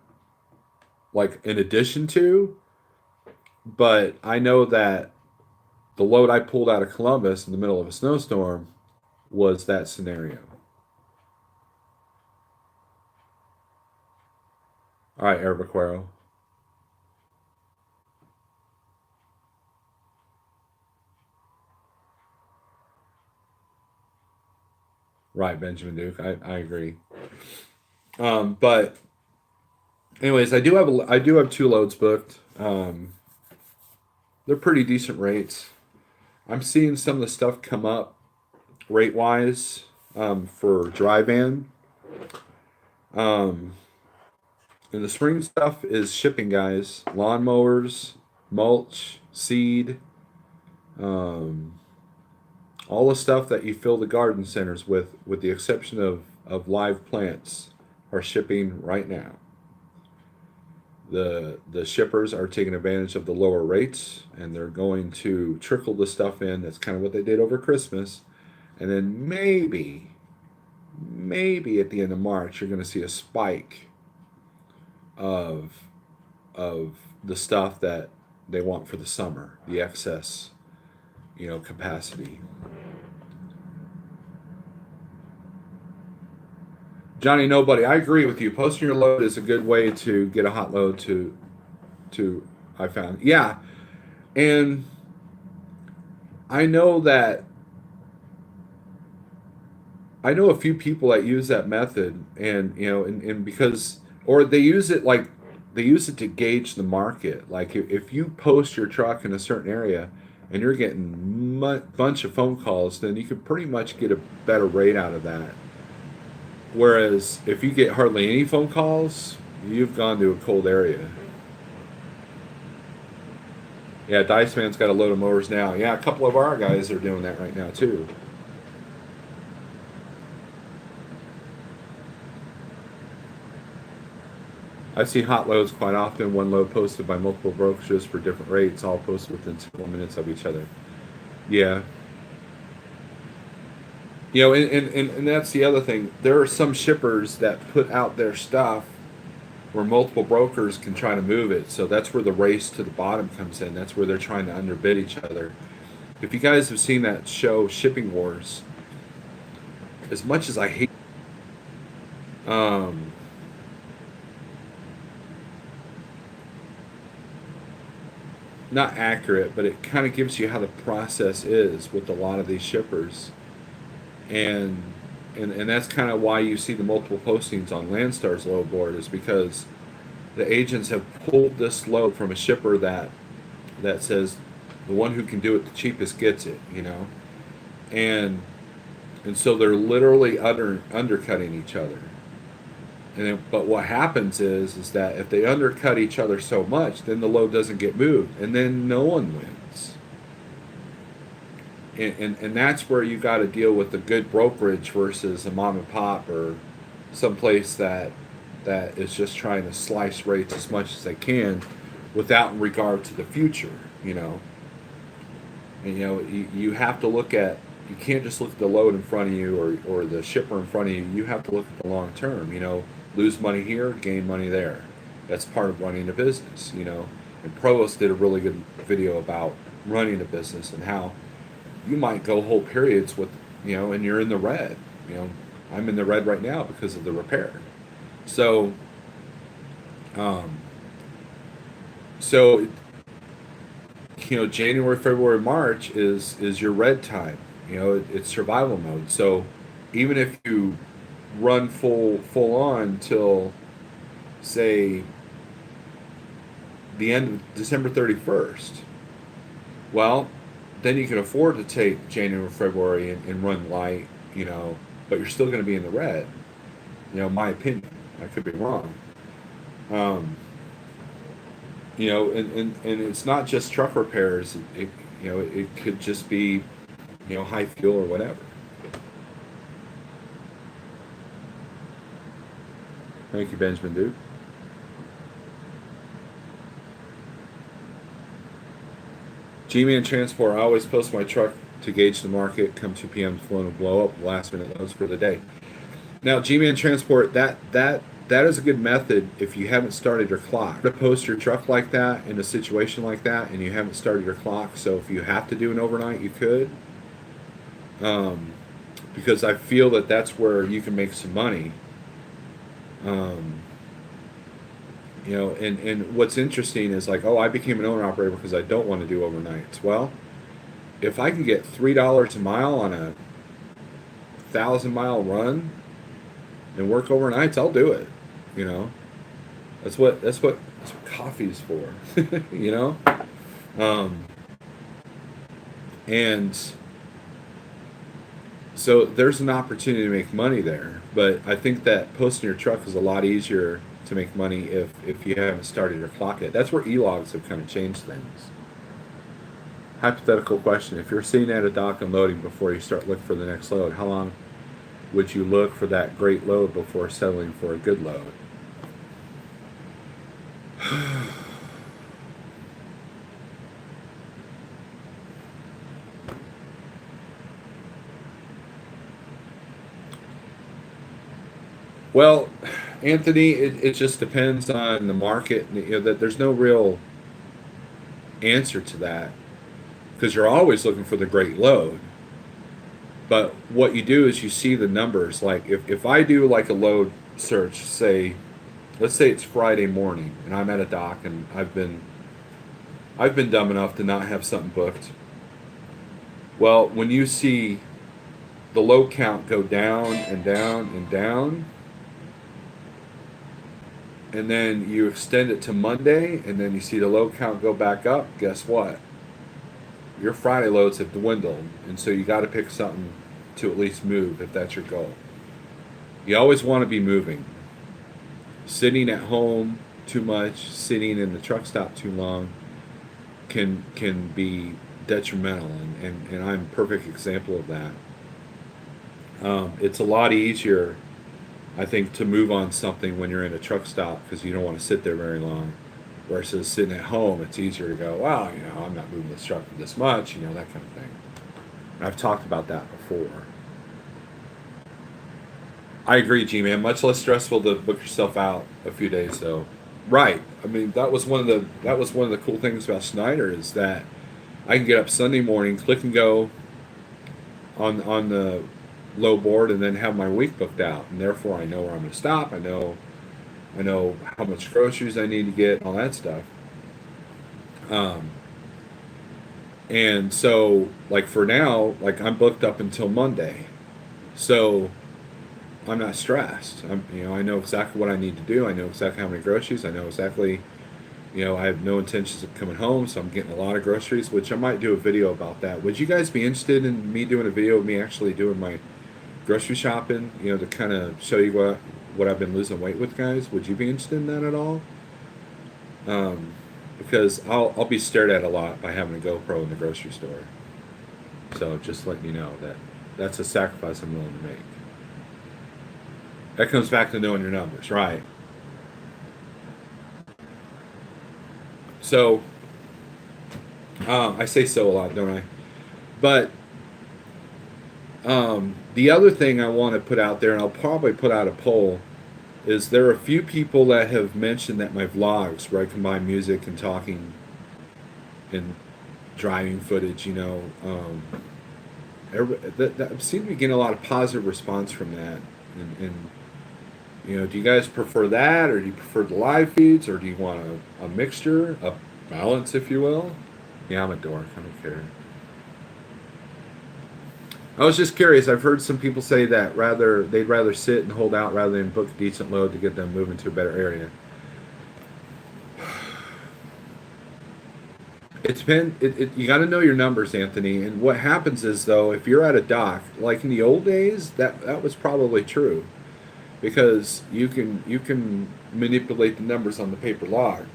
like in addition to, but I know that the load I pulled out of Columbus in the middle of a snowstorm was that scenario. All right, Herbaquero. Right, Benjamin Duke. I agree. But anyways, I do have two loads booked. They're pretty decent rates. I'm seeing some of the stuff come up rate wise for dry van. Um, and the spring stuff is shipping, guys. Lawnmowers, mulch, seed, um, all the stuff that you fill the garden centers with the exception of live plants, are shipping right now. The shippers are taking advantage of the lower rates and they're going to trickle the stuff in. That's kind of what they did over Christmas. And then maybe at the end of March you're going to see a spike of of the stuff that they want for the summer, the excess, capacity. Johnny Nobody, I agree with you. Posting your load is a good way to get a hot load to I found. Yeah. And I know that I know a few people that use that method, and and because, or they use it like they use it to gauge the market. Like if you post your truck in a certain area and you're getting bunch of phone calls, then you could pretty much get a better rate out of that. Whereas if you get hardly any phone calls, you've gone to a cold area. Yeah, Dice Man's got a load of mowers now. Yeah, a couple of our guys are doing that right now too. I see hot loads quite often. One load posted by multiple brokerages for different rates, all posted within several minutes of each other. Yeah. And that's the other thing. There are some shippers that put out their stuff where multiple brokers can try to move it. So that's where the race to the bottom comes in. That's where they're trying to underbid each other. If you guys have seen that show, Shipping Wars, as much as I hate, um, not accurate, but it kind of gives you how the process is with a lot of these shippers, and and that's kind of why you see the multiple postings on Landstar's load board is because the agents have pulled this load from a shipper that says the one who can do it the cheapest gets it, and and so they're literally undercutting each other. But what happens is that if they undercut each other so much, then the load doesn't get moved, and then no one wins. And that's where you got to deal with a good brokerage versus a mom and pop or someplace that is just trying to slice rates as much as they can, without regard to the future. And you have to look at, you can't just look at the load in front of you or the shipper in front of you. You have to look at the long term. Lose money here, gain money there. That's part of running a business. And Provost did a really good video about running a business and how you might go whole periods and you're in the red. I'm in the red right now because of the repair. So, um, so January, February, March is your red time. It's survival mode. So even if you run full on till, say, the end of December 31st, well, then you can afford to take January, February and run light, but you're still going to be in the red. My opinion. I could be wrong. Um, and it's not just truck repairs. It could just be, high fuel or whatever. Thank you, Benjamin Duke. G-Man Transport. I always post my truck to gauge the market. Come 2 p.m. flown will blow up last minute loads for the day. Now, G-Man Transport, that is a good method if you haven't started your clock. To post your truck like that in a situation like that, and you haven't started your clock. So if you have to do an overnight, you could. Because I feel that that's where you can make some money. And what's interesting is like, oh, I became an owner operator because I don't want to do overnights. Well, if I can get $3 a mile on a 1,000-mile run and work overnights, I'll do it. You know, that's what coffee's for. You know, and so there's an opportunity to make money there. But I think that posting your truck is a lot easier to make money if you haven't started your clock yet. That's where e-logs have kind of changed things. Hypothetical question: if you're sitting at a dock and loading before you start looking for the next load, how long would you look for that great load before settling for a good load? Well, Anthony, it just depends on the market. You know, that there's no real answer to that because you're always looking for the great load. But what you do is you see the numbers. Like if I do like a load search, say, let's say it's Friday morning and I'm at a dock and I've been dumb enough to not have something booked. Well, when you see the load count go down and down and down, and then you extend it to Monday, and then you see the load count go back up, guess what? Your Friday loads have dwindled, and so you got to pick something to at least move if that's your goal. You always want to be moving. Sitting at home too much, sitting in the truck stop too long can be detrimental, and I'm a perfect example of that. It's a lot easier, I think, to move on something when you're in a truck stop because you don't want to sit there very long. Versus sitting at home, it's easier to go, wow, you know, I'm not moving this truck this much, you know, that kind of thing. And I've talked about that before. I agree, G-Man. Much less stressful to book yourself out a few days, though. Right. I mean, that was one of the cool things about Schneider is that I can get up Sunday morning, click and go on the low board, and then have my week booked out, and therefore I know where I'm going to stop. I know how much groceries I need to get, all that stuff. And so, like for now, like I'm booked up until Monday, so I'm not stressed. I know exactly what I need to do. I know exactly how many groceries. I know exactly, I have no intentions of coming home, so I'm getting a lot of groceries, which I might do a video about that. Would you guys be interested in me doing a video of me actually doing my grocery shopping, to kind of show you what I've been losing weight with, guys? Would you be interested in that at all? Because I'll be stared at a lot by having a GoPro in the grocery store. So just letting you know that's a sacrifice I'm willing to make. That comes back to knowing your numbers, right? So, I say so a lot, don't I? But the other thing I want to put out there, and I'll probably put out a poll, is there are a few people that have mentioned that my vlogs, where I combine music and talking and driving footage, that seem to be getting a lot of positive response from that. And do you guys prefer that, or do you prefer the live feeds, or do you want a mixture, a balance, if you will? Yeah, I'm a dork. I don't care. I was just curious. I've heard some people say that they'd rather sit and hold out rather than book a decent load to get them moving to a better area. You got to know your numbers, Anthony. And what happens is, though, if you're at a dock, like in the old days, that was probably true, because you can manipulate the numbers on the paper log.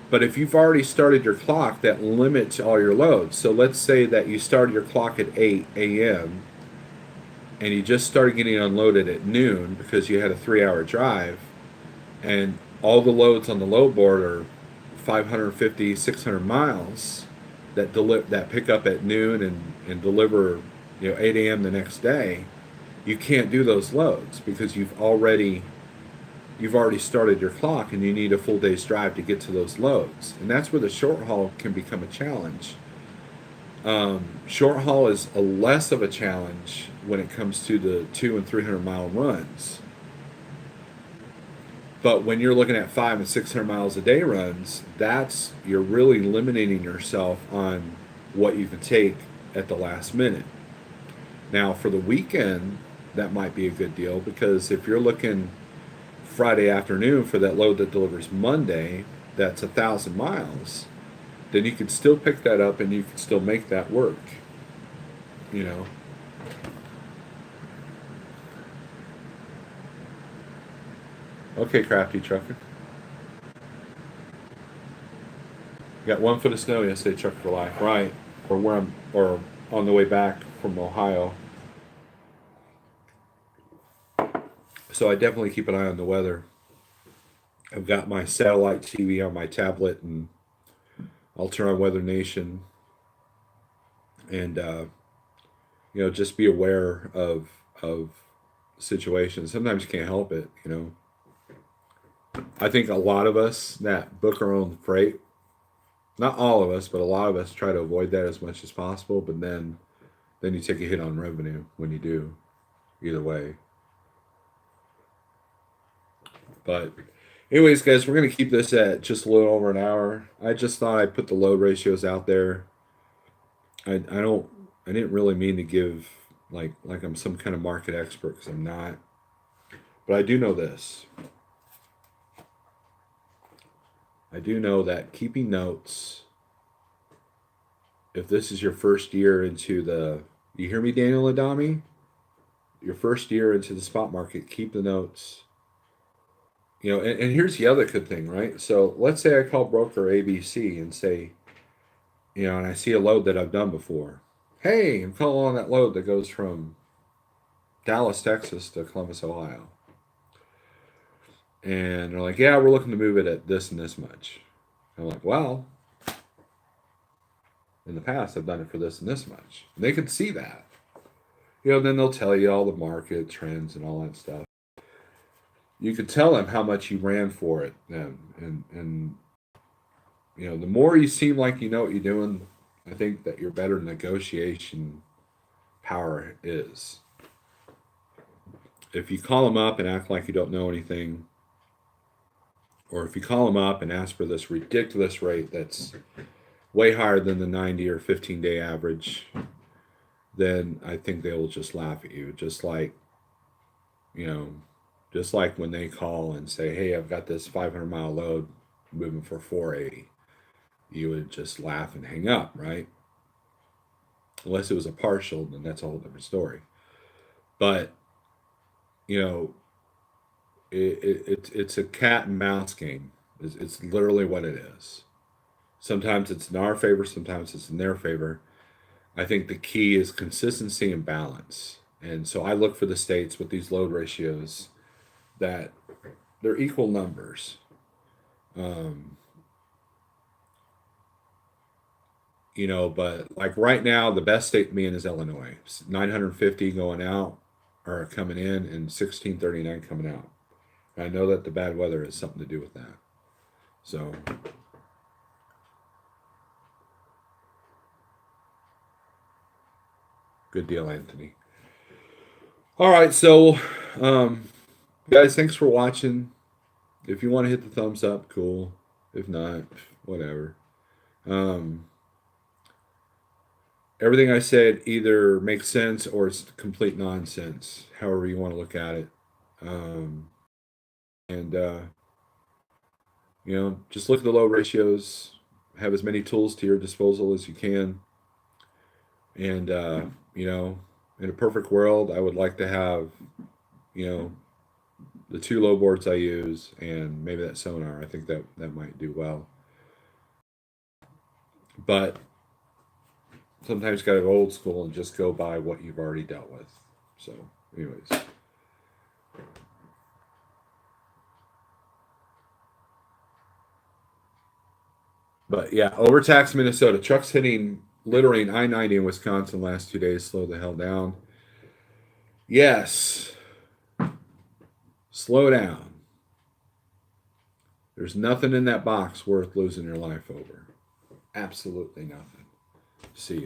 But if you've already started your clock, that limits all your loads. So let's say that you started your clock at 8 a.m. and you just started getting unloaded at noon because you had a 3 hour drive, and all the loads on the load board are 550, 600 miles that pick up at noon and deliver 8 a.m. the next day. You can't do those loads because you've already started your clock and you need a full day's drive to get to those loads. And that's where the short haul can become a challenge. Short haul is a less of a challenge when it comes to the 200 and 300 mile runs. But when you're looking at 500 and 600 miles a day runs, you're really limiting yourself on what you can take at the last minute. Now, for the weekend, that might be a good deal because if you're looking Friday afternoon for that load that delivers Monday, that's 1,000 miles, then you could still pick that up and you could still make that work. You know. Okay, crafty trucker. Got 1 foot of snow yesterday, truck for life. Right. Or on the way back from Ohio. So I definitely keep an eye on the weather. I've got my satellite TV on my tablet, and I'll turn on Weather Nation, and just be aware of situations. Sometimes you can't help it. I think a lot of us that book our own freight, not all of us, but a lot of us try to avoid that as much as possible. But then you take a hit on revenue when you do. Either way. But anyways, guys, we're gonna keep this at just a little over an hour. I just thought I'd put the load ratios out there. I didn't really mean to give like I'm some kind of market expert because I'm not. But I do know this. I do know that keeping notes, if this is your first year into you hear me, Daniel Adami? Your first year into the spot market, keep the notes. And here's the other good thing, right? So let's say I call broker ABC and say, and I see a load that I've done before. Hey, I'm calling on that load that goes from Dallas, Texas to Columbus, Ohio. And they're like, yeah, we're looking to move it at this and this much. I'm like, well, in the past, I've done it for this and this much. And they can see that. Then they'll tell you all the market trends and all that stuff. You could tell them how much you ran for it. And the more you seem like you know what you're doing, I think that your better negotiation power is. If you call them up and act like you don't know anything, or if you call them up and ask for this ridiculous rate that's way higher than the 90 or 15-day average, then I think they will just laugh at you. Just like when they call and say, hey, I've got this 500-mile load moving for 480. You would just laugh and hang up, right? Unless it was a partial, then that's a whole different story. But, it's a cat and mouse game. It's literally what it is. Sometimes it's in our favor, sometimes it's in their favor. I think the key is consistency and balance. And so I look for the states with these load ratios that they're equal numbers. But like right now, the best state to be in is Illinois. 950 going out or coming in, and 1639 coming out. And I know that the bad weather has something to do with that. So, good deal, Anthony. All right, so guys, thanks for watching. If you want to hit the thumbs up, cool. If not, whatever. Everything I said either makes sense or it's complete nonsense, however you want to look at it. And just look at the low ratios, have as many tools to your disposal as you can. And in a perfect world, I would like to have the 2 low boards I use and maybe that sonar. I think that might do well. But sometimes you got to go old school and just go by what you've already dealt with. So, anyways. But yeah, overtaxed Minnesota. Trucks hitting, littering I-90 in Wisconsin last 2 days. Slow the hell down. Yes. Slow down. There's nothing in that box worth losing your life over. Absolutely nothing. See ya.